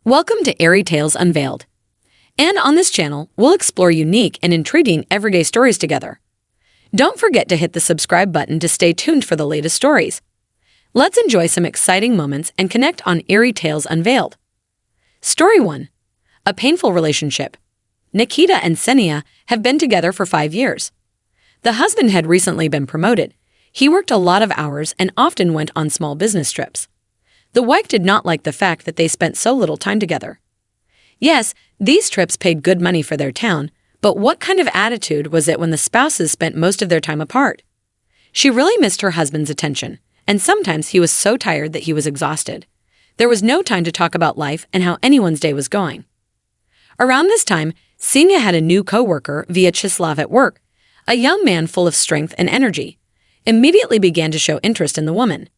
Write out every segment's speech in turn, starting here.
Welcome to Airy Tales Unveiled. And on this channel, we'll explore unique and intriguing everyday stories together. Don't forget to hit the subscribe button to stay tuned for the latest stories. Let's enjoy some exciting moments and connect on Airy Tales Unveiled. Story 1. A painful relationship. Nikita and Senia have been together for 5 years. The husband had recently been promoted. He worked a lot of hours and often went on small business trips. The wife did not like the fact that they spent so little time together. Yes, these trips paid good money for their town, but what kind of attitude was it when the spouses spent most of their time apart? She really missed her husband's attention, and sometimes he was so tired that he was exhausted. There was no time to talk about life and how anyone's day was going. Around this time, Senia had a new co-worker via Chislav at work. A young man full of strength and energy immediately began to show interest in the woman.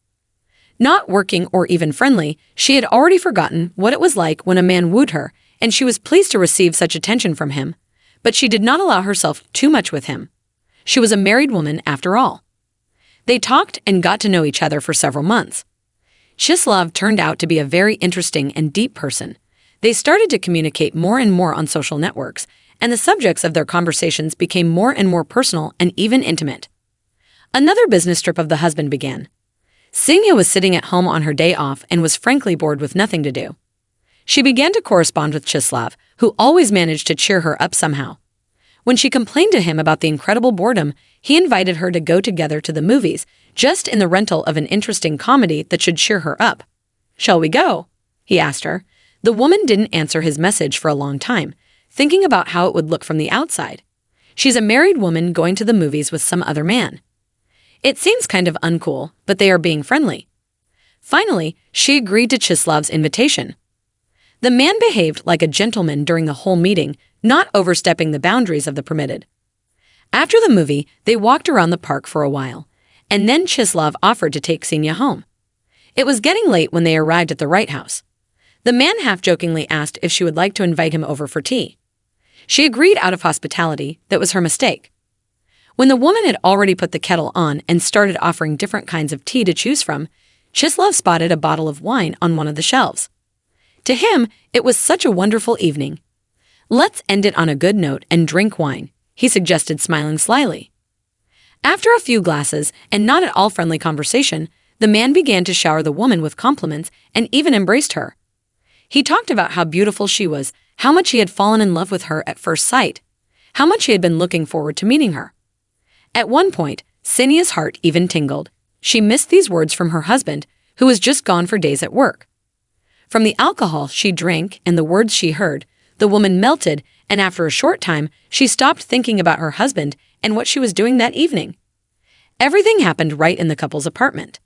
Not working or even friendly, she had already forgotten what it was like when a man wooed her, and she was pleased to receive such attention from him. But she did not allow herself too much with him. She was a married woman after all. They talked and got to know each other for several months. Chislav turned out to be a very interesting and deep person. They started to communicate more and more on social networks, and the subjects of their conversations became more and more personal and even intimate. Another business trip of the husband began. Senia was sitting at home on her day off and was frankly bored with nothing to do. She began to correspond with Chislav, who always managed to cheer her up somehow. When she complained to him about the incredible boredom, he invited her to go together to the movies, just in the rental of an interesting comedy that should cheer her up. "Shall we go?" he asked her. The woman didn't answer his message for a long time, thinking about how it would look from the outside. She's a married woman going to the movies with some other man. It seems kind of uncool, but they are being friendly. Finally, she agreed to Chislav's invitation. The man behaved like a gentleman during the whole meeting, not overstepping the boundaries of the permitted. After the movie, they walked around the park for a while, and then Chislav offered to take Senia home. It was getting late when they arrived at the right house. The man half-jokingly asked if she would like to invite him over for tea. She agreed out of hospitality. That was her mistake. When the woman had already put the kettle on and started offering different kinds of tea to choose from, Chislav spotted a bottle of wine on one of the shelves. To him, it was such a wonderful evening. "Let's end it on a good note and drink wine," he suggested, smiling slyly. After a few glasses and not at all friendly conversation, the man began to shower the woman with compliments and even embraced her. He talked about how beautiful she was, how much he had fallen in love with her at first sight, how much he had been looking forward to meeting her. At one point, Senia's heart even tingled. She missed these words from her husband, who was just gone for days at work. From the alcohol she drank and the words she heard, the woman melted, and after a short time, she stopped thinking about her husband and what she was doing that evening. Everything happened right in the couple's apartment.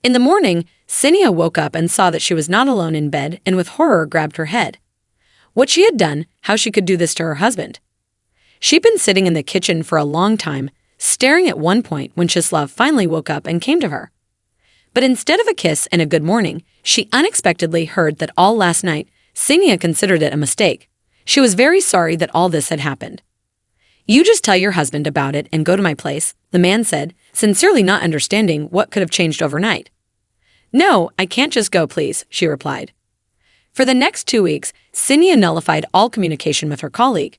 In the morning, Senia woke up and saw that she was not alone in bed and with horror grabbed her head. What she had done, how she could do this to her husband. She'd been sitting in the kitchen for a long time, staring at one point when Chislav finally woke up and came to her. But instead of a kiss and a good morning, she unexpectedly heard that all last night, Senia considered it a mistake. She was very sorry that all this had happened. "You just tell your husband about it and go to my place," the man said, sincerely not understanding what could have changed overnight. "No, I can't just go, please," she replied. For the next 2 weeks, Senia nullified all communication with her colleague.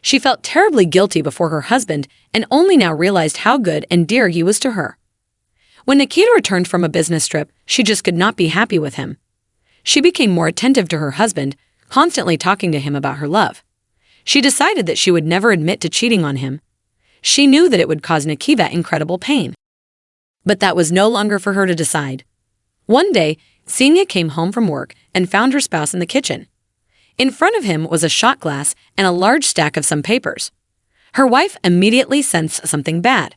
She felt terribly guilty before her husband and only now realized how good and dear he was to her. When Nikita returned from a business trip, she just could not be happy with him. She became more attentive to her husband, constantly talking to him about her love. She decided that she would never admit to cheating on him. She knew that it would cause Nikita incredible pain. But that was no longer for her to decide. One day, Senia came home from work and found her spouse in the kitchen. In front of him was a shot glass and a large stack of some papers. Her wife immediately sensed something bad.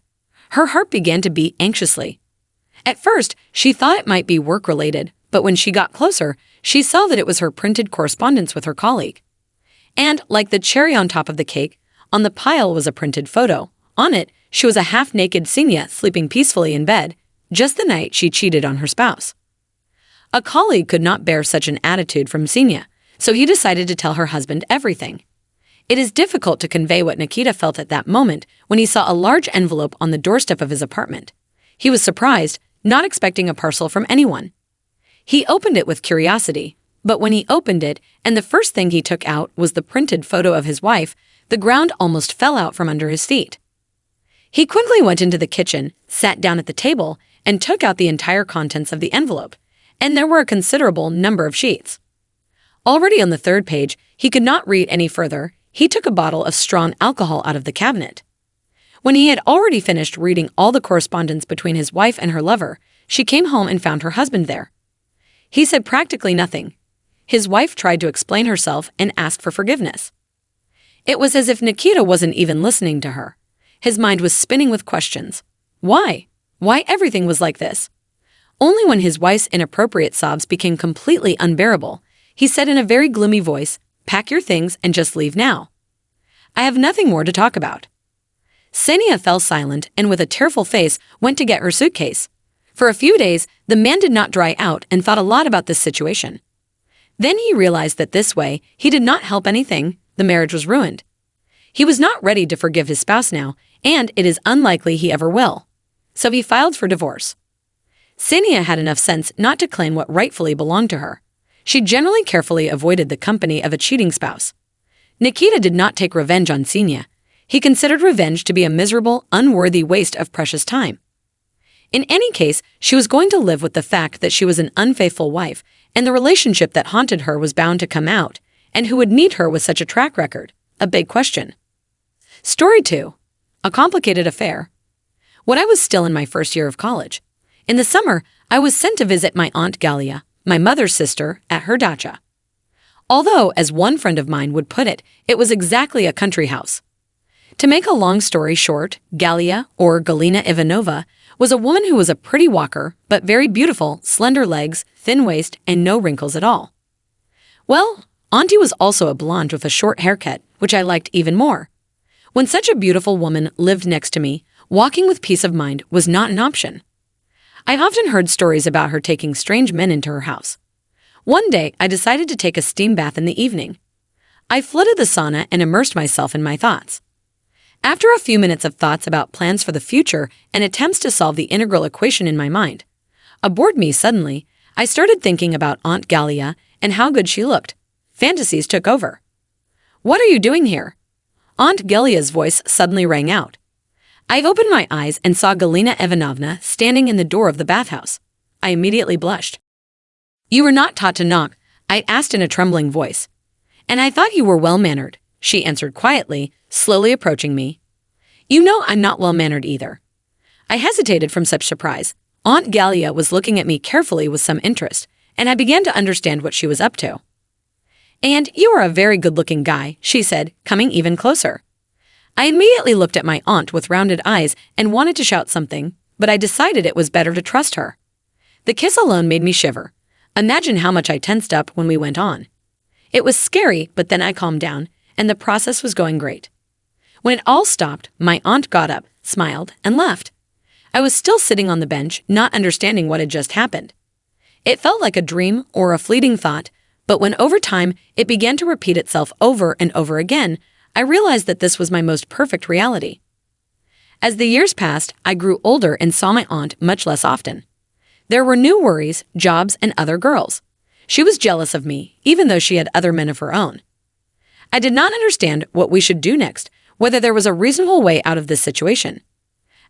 Her heart began to beat anxiously. At first, she thought it might be work-related, but when she got closer, she saw that it was her printed correspondence with her colleague. And, like the cherry on top of the cake, on the pile was a printed photo. On it, she was a half-naked Senia sleeping peacefully in bed, just the night she cheated on her spouse. A colleague could not bear such an attitude from Senia, so he decided to tell her husband everything. It is difficult to convey what Nikita felt at that moment when he saw a large envelope on the doorstep of his apartment. He was surprised, not expecting a parcel from anyone. He opened it with curiosity, But when he opened it, and the first thing he took out was the printed photo of his wife, the ground almost fell out from under his feet. He quickly went into the kitchen, sat down at the table, and took out the entire contents of the envelope, and there were a considerable number of sheets. Already on the third page, he could not read any further. He took a bottle of strong alcohol out of the cabinet. When he had already finished reading all the correspondence between his wife and her lover, she came home and found her husband there. He said practically nothing. His wife tried to explain herself and ask for forgiveness. It was as if Nikita wasn't even listening to her. His mind was spinning with questions. Why? Why everything was like this? Only when his wife's inappropriate sobs became completely unbearable, he said in a very gloomy voice, "Pack your things and just leave now. I have nothing more to talk about." Senia fell silent and with a tearful face went to get her suitcase. For a few days, the man did not dry out and thought a lot about this situation. Then he realized that this way, he did not help anything. The marriage was ruined. He was not ready to forgive his spouse now, and it is unlikely he ever will. So he filed for divorce. Senia had enough sense not to claim what rightfully belonged to her. She generally carefully avoided the company of a cheating spouse. Nikita did not take revenge on Senia. He considered revenge to be a miserable, unworthy waste of precious time. In any case, she was going to live with the fact that she was an unfaithful wife, and the relationship that haunted her was bound to come out, and who would need her with such a track record? A big question. Story 2. A complicated affair. When I was still in my first year of college, in the summer, I was sent to visit my Aunt Galia, my mother's sister, at her dacha. Although, as one friend of mine would put it, it was exactly a country house. To make a long story short, Galia, or Galina Ivanova, was a woman who was a pretty walker, but very beautiful, slender legs, thin waist, and no wrinkles at all. Well, Auntie was also a blonde with a short haircut, which I liked even more. When such a beautiful woman lived next to me, walking with peace of mind was not an option. I've often heard stories about her taking strange men into her house. One day, I decided to take a steam bath in the evening. I flooded the sauna and immersed myself in my thoughts. After a few minutes of thoughts about plans for the future and attempts to solve the integral equation in my mind, aboard me suddenly, I started thinking about Aunt Galia and how good she looked. Fantasies took over. "What are you doing here?" Aunt Galia's voice suddenly rang out. I opened my eyes and saw Galina Ivanovna standing in the door of the bathhouse. I immediately blushed. "You were not taught to knock," I asked in a trembling voice. "And I thought you were well-mannered," she answered quietly, slowly approaching me. "You know I'm not well-mannered either." I hesitated from such surprise. Aunt Galia was looking at me carefully with some interest, and I began to understand what she was up to. "And you are a very good-looking guy," she said, coming even closer. I immediately looked at my aunt with rounded eyes and wanted to shout something, but I decided it was better to trust her. The kiss alone made me shiver. Imagine how much I tensed up when we went on. It was scary, but then I calmed down, and the process was going great. When it all stopped, my aunt got up, smiled, and left. I was still sitting on the bench, not understanding what had just happened. It felt like a dream or a fleeting thought, but when over time it began to repeat itself over and over again, I realized that this was my most perfect reality. As the years passed, I grew older and saw my aunt much less often. There were new worries, jobs, and other girls. She was jealous of me, even though she had other men of her own. I did not understand what we should do next, whether there was a reasonable way out of this situation.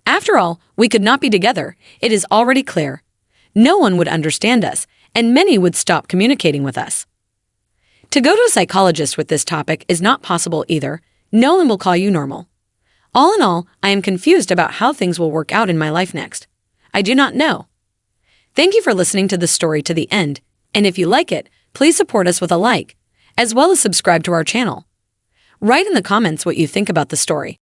After all, we could not be together, it is already clear. No one would understand us, and many would stop communicating with us. To go to a psychologist with this topic is not possible either. No one will call you normal. All in all, I am confused about how things will work out in my life next. I do not know. Thank you for listening to the story to the end, and if you like it, please support us with a like, as well as subscribe to our channel. Write in the comments what you think about the story.